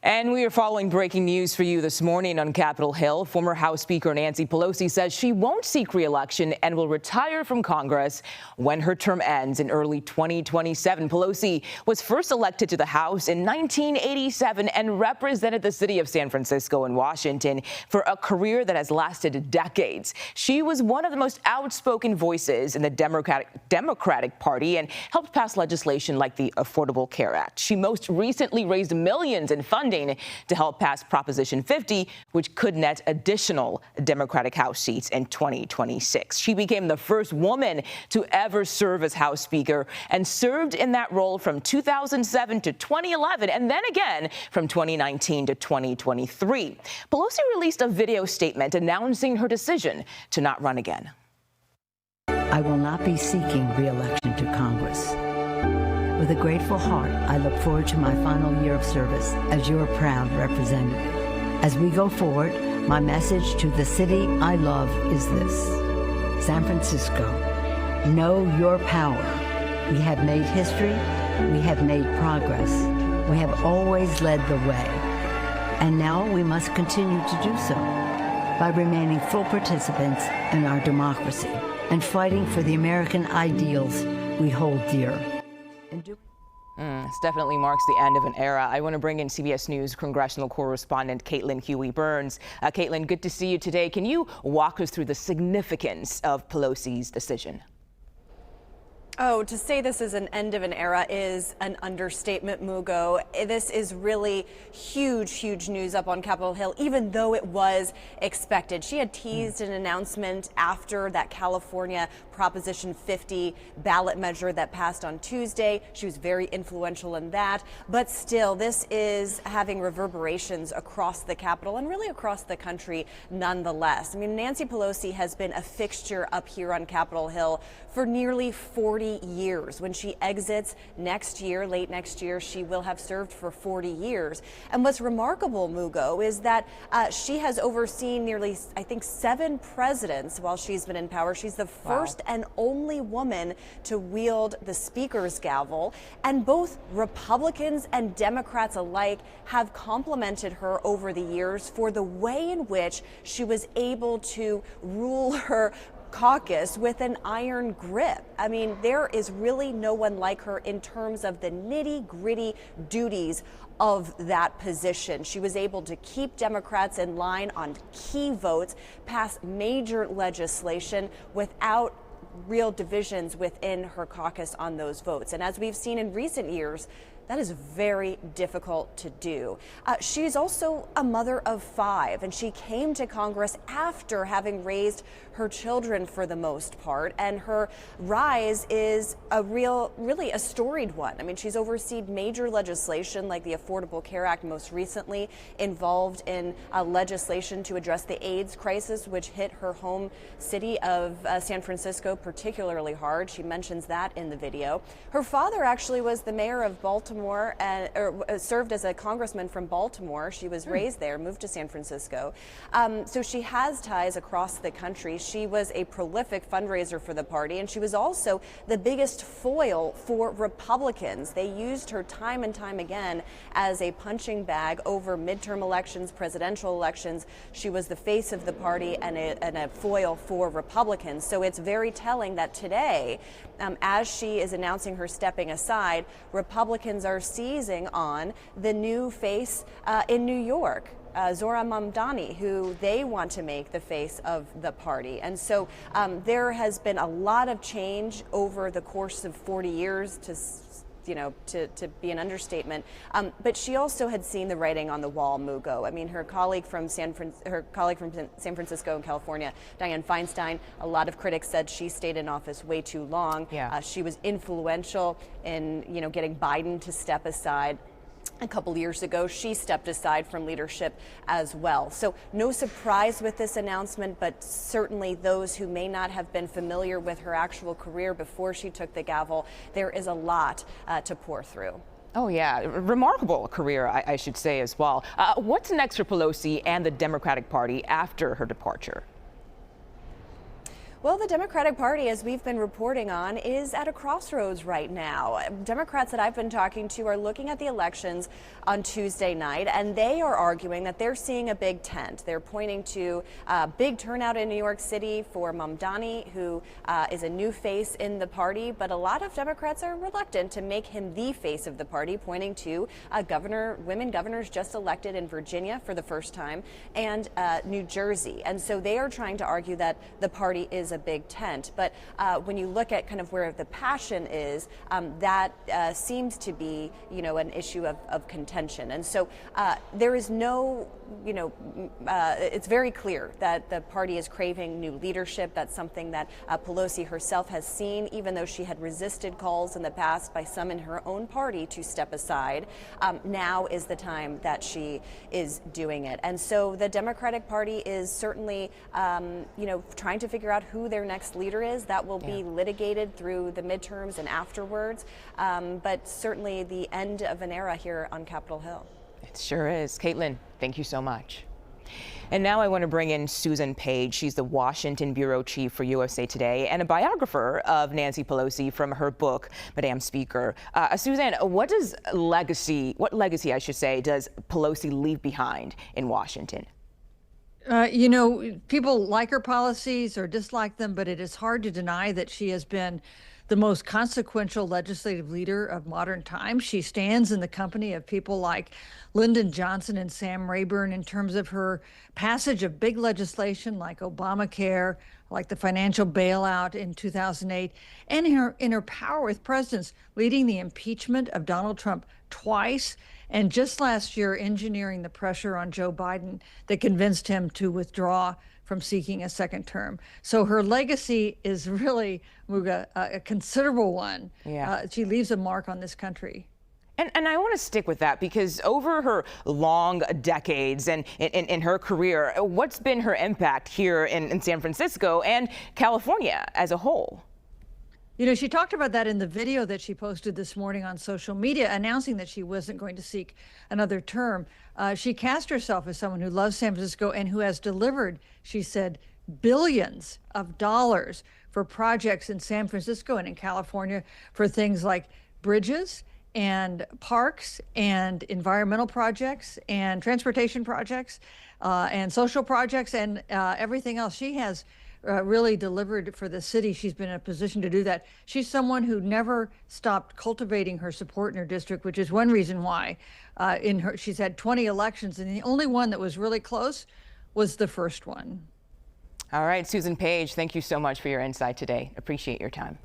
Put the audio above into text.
And we are following breaking news for you this morning on Capitol Hill. Former House Speaker Nancy Pelosi says she won't seek re-election and will retire from Congress when her term ends in early 2027. Pelosi was first elected to the House in 1987 and represented the city of San Francisco and Washington for a career that has lasted decades. She was one of the most outspoken voices in the Democratic Party and helped pass legislation like the Affordable Care Act. She most recently raised millions in funding to help pass Proposition 50, which could net additional Democratic House seats in 2026. She became the first woman to ever serve as House Speaker and served in that role from 2007 to 2011 and then again from 2019 to 2023. Pelosi released a video statement announcing her decision to not run again. I will not be seeking re-election to Congress. With a grateful heart, I look forward to my final year of service as your proud representative. As we go forward, my message to the city I love is this: San Francisco, know your power. We have made history, we have made progress, we have always led the way. And now we must continue to do so by remaining full participants in our democracy and fighting for the American ideals we hold dear. This definitely marks the end of an era. I want to bring in CBS News congressional correspondent Huey Burns. Caitlin, good to see you today. Can you walk us through the significance of Pelosi's decision? Oh, to say this is an end of an era is an understatement, Mugo. This is really huge news up on Capitol Hill, even though it was expected. She had teased an announcement after that California Proposition 50 ballot measure that passed on Tuesday. She was very influential in that. But still, this is having reverberations across the Capitol and really across the country nonetheless. I mean, Nancy Pelosi has been a fixture up here on Capitol Hill for nearly 40 years. When she exits next year, late next year, she will have served for 40 years. And what's remarkable, Mugo, is that she has overseen nearly, I think, 7 presidents while she's been in power. She's the first and only woman to wield the Speaker's gavel. And both Republicans and Democrats alike have complimented her over the years for the way in which she was able to rule her caucus with an iron grip. I mean, there is really no one like her in terms of the nitty-gritty duties of that position. She was able to keep Democrats in line on key votes, pass major legislation without real divisions within her caucus on those votes. And as we've seen in recent years, that is very difficult to do. She's also a mother of 5, and she came to Congress after having raised her children for the most part, and her rise is really a storied one. I mean, she's overseen major legislation like the Affordable Care Act, most recently involved in legislation to address the AIDS crisis, which hit her home city of San Francisco particularly hard. She mentions that in the video. Her father actually was the mayor of Baltimore, served as a congressman from Baltimore. She was raised there, moved to San Francisco. So she has ties across the country. She was a prolific fundraiser for the party, and she was also the biggest foil for Republicans. They used her time and time again as a punching bag over midterm elections, presidential elections. She was the face of the party and a foil for Republicans. So it's very telling that today, as she is announcing her stepping aside, Republicans are seizing on the new face in New York, Zohran Mamdani, who they want to make the face of the party. And so there has been a lot of change over the course of 40 years, to be an understatement. But she also had seen the writing on the wall, Mugo. I mean, her colleague from San Francisco and California, Dianne Feinstein, a lot of critics said she stayed in office way too long. She was influential in, getting Biden to step aside. A couple years ago, she stepped aside from leadership as well. So no surprise with this announcement, but certainly those who may not have been familiar with her actual career before she took the gavel, there is a lot to pour through. Oh, yeah. Remarkable career, I should say as well. What's next for Pelosi and the Democratic Party after her departure? Well, the Democratic Party, as we've been reporting on, is at a crossroads right now. Democrats that I've been talking to are looking at the elections on Tuesday night, and they are arguing that they're seeing a big tent. They're pointing to a big turnout in New York City for Mamdani, who is a new face in the party, but a lot of Democrats are reluctant to make him the face of the party, pointing to women governors just elected in Virginia for the first time and New Jersey. And so they are trying to argue that the party is a big tent. But when you look at kind of where the passion is, that seems to be, an issue of contention. And so there is no, it's very clear that the party is craving new leadership. That's something that Pelosi herself has seen, even though she had resisted calls in the past by some in her own party to step aside. Now is the time that she is doing it. And so the Democratic Party is certainly, trying to figure out who their next leader is. That will be litigated through the midterms and afterwards. But certainly the end of an era here on Capitol Hill. It sure is. Caitlin, thank you so much. And now I want to bring in Susan Page. She's the Washington bureau chief for USA Today and a biographer of Nancy Pelosi from her book, Madam Speaker. Susan, what legacy I should say, does Pelosi leave behind in Washington? People like her policies or dislike them, but it is hard to deny that she has been the most consequential legislative leader of modern times. She stands in the company of people like Lyndon Johnson and Sam Rayburn in terms of her passage of big legislation like Obamacare, like the financial bailout in 2008, and in her power with presidents, leading the impeachment of Donald Trump twice, and just last year engineering the pressure on Joe Biden that convinced him to withdraw from seeking a second term. So her legacy is really, Muga, a considerable one. Yeah. She leaves a mark on this country. And I want to stick with that because over her long decades and in her career, what's been her impact here in San Francisco and California as a whole? She talked about that in the video that she posted this morning on social media, announcing that she wasn't going to seek another term. She cast herself as someone who loves San Francisco and who has delivered, she said, billions of dollars for projects in San Francisco and in California for things like bridges and parks and environmental projects and transportation projects and social projects and everything else. She has really delivered for the city. She's been in a position to do that. She's someone who never stopped cultivating her support in her district, which is one reason why she's had 20 elections, and the only one that was really close was the first one. All right, Susan Page, thank you so much for your insight today. Appreciate your time.